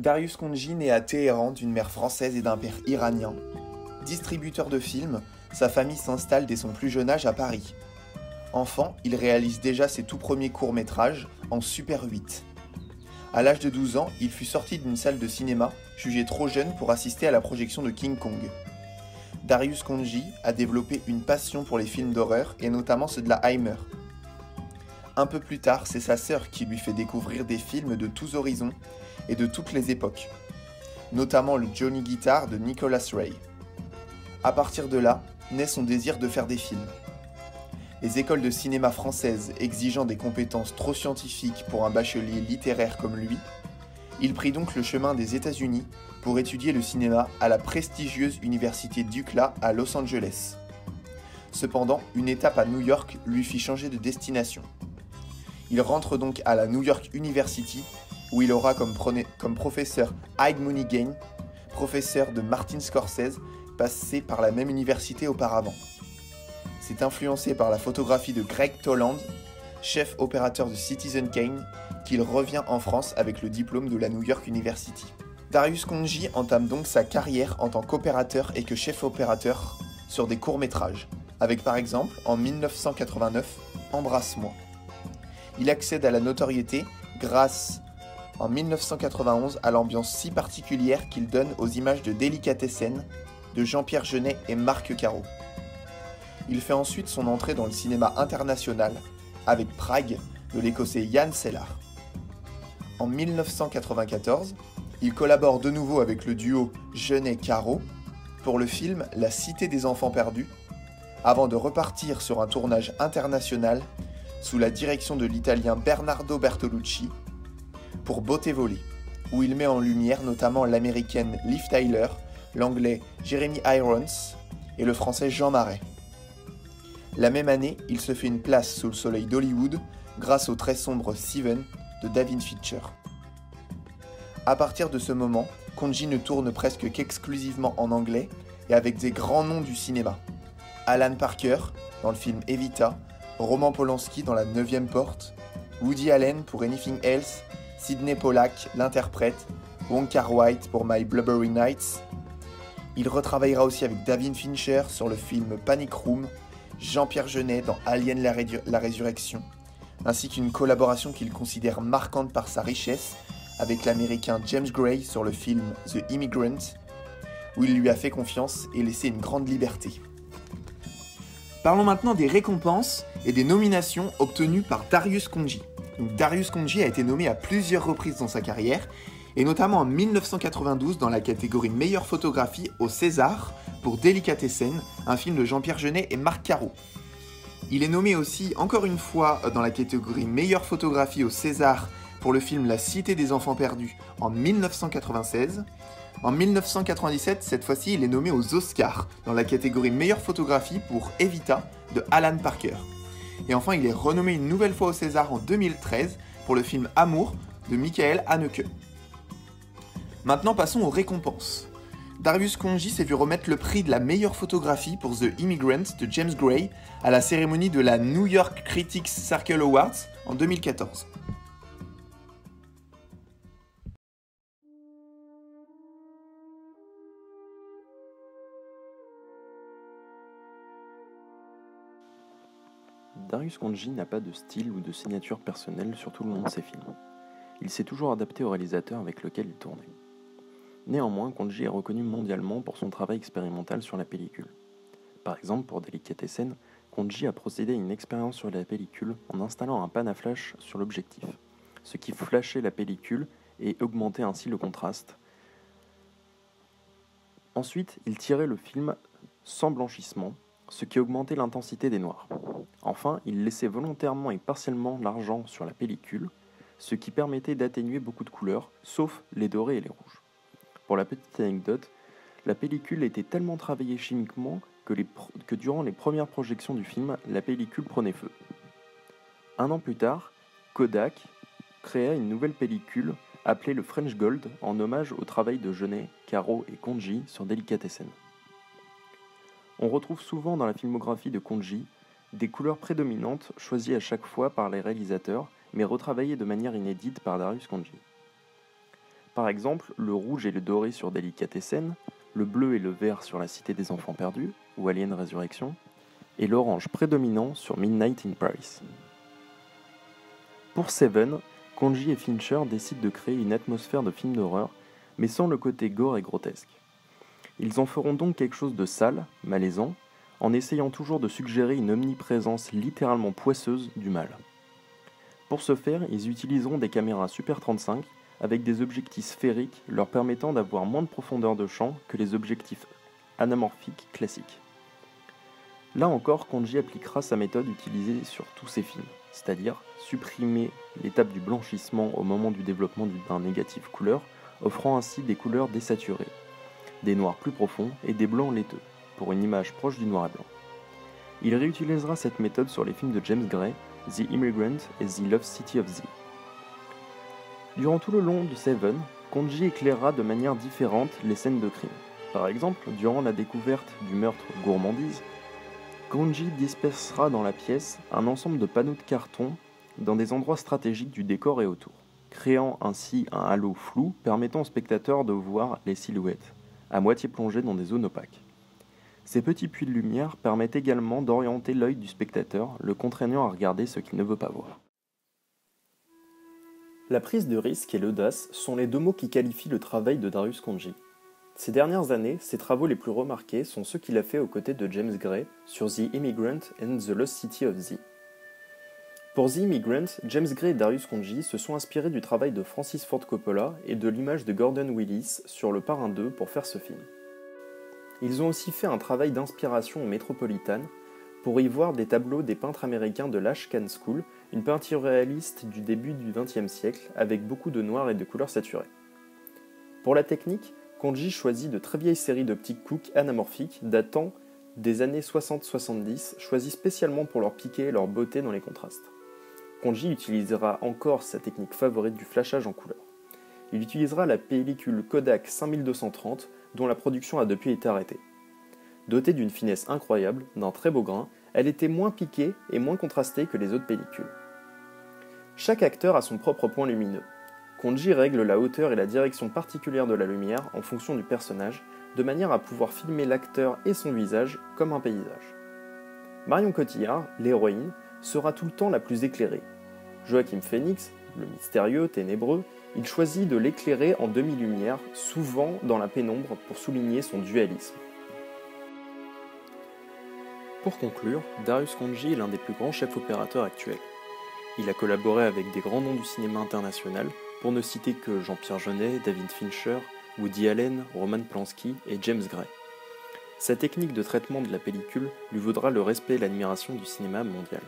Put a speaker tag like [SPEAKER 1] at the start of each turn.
[SPEAKER 1] Darius Khondji naît à Téhéran d'une mère française et d'un père iranien. Distributeur de films, sa famille s'installe dès son plus jeune âge à Paris. Enfant, il réalise déjà ses tout premiers courts-métrages en Super 8. À l'âge de 12 ans, il fut sorti d'une salle de cinéma, jugé trop jeune pour assister à la projection de King Kong. Darius Khondji a développé une passion pour les films d'horreur et notamment ceux de la Hammer. Un peu plus tard, c'est sa sœur qui lui fait découvrir des films de tous horizons et de toutes les époques, notamment le Johnny Guitar de Nicholas Ray. À partir de là, naît son désir de faire des films. Les écoles de cinéma françaises exigeant des compétences trop scientifiques pour un bachelier littéraire comme lui, il prit donc le chemin des États-Unis pour étudier le cinéma à la prestigieuse université d'UCLA à Los Angeles. Cependant, une étape à New York lui fit changer de destination. Il rentre donc à la New York University, où il aura comme professeur Ide Mooneygain, professeur de Martin Scorsese, passé par la même université auparavant. C'est influencé par la photographie de Greg Toland, chef opérateur de Citizen Kane, qu'il revient en France avec le diplôme de la New York University. Darius Khondji entame donc sa carrière en tant qu'opérateur et que chef opérateur sur des courts-métrages, avec par exemple, en 1989, Embrasse-moi. Il accède à la notoriété grâce, en 1991, à l'ambiance si particulière qu'il donne aux images de Délicatessen de Jean-Pierre Jeunet et Marc Caro. Il fait ensuite son entrée dans le cinéma international avec Prague de l'Écossais Ian Sellar. En 1994, il collabore de nouveau avec le duo Jeunet-Caro pour le film La Cité des enfants perdus, avant de repartir sur un tournage international sous la direction de l'italien Bernardo Bertolucci pour Beauté volée, où il met en lumière notamment l'américaine Liv Tyler, l'anglais Jeremy Irons et le français Jean Marais. La même année, il se fait une place sous le soleil d'Hollywood grâce au très sombre Seven de David Fincher. À partir de ce moment, Khondji ne tourne presque qu'exclusivement en anglais et avec des grands noms du cinéma. Alan Parker dans le film Evita, Roman Polanski dans La 9e porte, Woody Allen pour Anything Else, Sidney Pollack l'interprète, Wong Kar-wai pour My Blubbery Nights. Il retravaillera aussi avec David Fincher sur le film Panic Room, Jean-Pierre Jeunet dans Alien la Résurrection, ainsi qu'une collaboration qu'il considère marquante par sa richesse avec l'américain James Gray sur le film The Immigrant, où il lui a fait confiance et laissé une grande liberté. Parlons maintenant des récompenses et des nominations obtenues par Darius Khondji. Donc, Darius Khondji a été nommé à plusieurs reprises dans sa carrière, et notamment en 1992 dans la catégorie meilleure photographie au César pour Délicatessen, un film de Jean-Pierre Jeunet et Marc Caro. Il est nommé aussi, encore une fois, dans la catégorie meilleure photographie au César pour le film La Cité des enfants perdus en 1996. En 1997, cette fois-ci, il est nommé aux Oscars dans la catégorie meilleure photographie pour Evita de Alan Parker. Et enfin, il est renommé une nouvelle fois au César en 2013 pour le film Amour de Michael Haneke. Maintenant, passons aux récompenses. Darius Khondji s'est vu remettre le prix de la meilleure photographie pour The Immigrant de James Gray à la cérémonie de la New York Critics Circle Awards en 2014.
[SPEAKER 2] Darius Khondji n'a pas de style ou de signature personnelle sur tout le long de ses films. Il s'est toujours adapté au réalisateur avec lequel il tournait. Néanmoins, Khondji est reconnu mondialement pour son travail expérimental sur la pellicule. Par exemple, pour Délicatessen, Khondji a procédé à une expérience sur la pellicule en installant un panaflash sur l'objectif, ce qui flashait la pellicule et augmentait ainsi le contraste. Ensuite, il tirait le film sans blanchissement, ce qui augmentait l'intensité des noirs. Enfin, il laissait volontairement et partiellement l'argent sur la pellicule, ce qui permettait d'atténuer beaucoup de couleurs, sauf les dorés et les rouges. Pour la petite anecdote, la pellicule était tellement travaillée chimiquement que durant les premières projections du film, la pellicule prenait feu. Un an plus tard, Kodak créa une nouvelle pellicule appelée le French Gold en hommage au travail de Jeunet, Caro et Khondji sur Délicatessen. On retrouve souvent dans la filmographie de Khondji des couleurs prédominantes choisies à chaque fois par les réalisateurs, mais retravaillées de manière inédite par Darius Khondji. Par exemple, le rouge et le doré sur Delicatessen, le bleu et le vert sur La Cité des Enfants Perdus, ou Alien Resurrection, et l'orange prédominant sur Midnight in Paris. Pour Seven, Konji et Fincher décident de créer une atmosphère de film d'horreur, mais sans le côté gore et grotesque. Ils en feront donc quelque chose de sale, malaisant, en essayant toujours de suggérer une omniprésence littéralement poisseuse du mal. Pour ce faire, ils utiliseront des caméras Super 35 avec des objectifs sphériques leur permettant d'avoir moins de profondeur de champ que les objectifs anamorphiques classiques. Là encore, Konji appliquera sa méthode utilisée sur tous ses films, c'est-à-dire supprimer l'étape du blanchissement au moment du développement d'un négatif couleur, offrant ainsi des couleurs désaturées, des noirs plus profonds et des blancs laiteux, pour une image proche du noir et blanc. Il réutilisera cette méthode sur les films de James Gray, The Immigrant et The Lost City of Z. Durant tout le long de Seven, Konji éclairera de manière différente les scènes de crime. Par exemple, durant la découverte du meurtre Gourmandise, Konji dispersera dans la pièce un ensemble de panneaux de carton dans des endroits stratégiques du décor et autour, créant ainsi un halo flou permettant au spectateur de voir les silhouettes, à moitié plongées dans des zones opaques. Ces petits puits de lumière permettent également d'orienter l'œil du spectateur, le contraignant à regarder ce qu'il ne veut pas voir. La prise de risque et l'audace sont les deux mots qui qualifient le travail de Darius Khondji. Ces dernières années, ses travaux les plus remarqués sont ceux qu'il a fait aux côtés de James Gray sur The Immigrant and the Lost City of Z. Pour The Immigrant, James Gray et Darius Khondji se sont inspirés du travail de Francis Ford Coppola et de l'image de Gordon Willis sur Le Parrain 2 pour faire ce film. Ils ont aussi fait un travail d'inspiration au Metropolitan pour y voir des tableaux des peintres américains de l'Ashcan School, une peinture réaliste du début du XXe siècle avec beaucoup de noir et de couleurs saturées. Pour la technique, Khondji choisit de très vieilles séries d'optiques Cooke anamorphiques datant des années 60-70, choisies spécialement pour leur piqué et leur beauté dans les contrastes. Khondji utilisera encore sa technique favorite du flashage en couleur. Il utilisera la pellicule Kodak 5230 dont la production a depuis été arrêtée. Dotée d'une finesse incroyable, d'un très beau grain, elle était moins piquée et moins contrastée que les autres pellicules. Chaque acteur a son propre point lumineux. Khondji règle la hauteur et la direction particulière de la lumière en fonction du personnage, de manière à pouvoir filmer l'acteur et son visage comme un paysage. Marion Cotillard, l'héroïne, sera tout le temps la plus éclairée. Joaquin Phoenix, le mystérieux, ténébreux, il choisit de l'éclairer en demi-lumière, souvent dans la pénombre pour souligner son dualisme. Pour conclure, Darius Khondji est l'un des plus grands chefs opérateurs actuels. Il a collaboré avec des grands noms du cinéma international, pour ne citer que Jean-Pierre Jeunet, David Fincher, Woody Allen, Roman Polanski et James Gray. Sa technique de traitement de la pellicule lui vaudra le respect et l'admiration du cinéma mondial.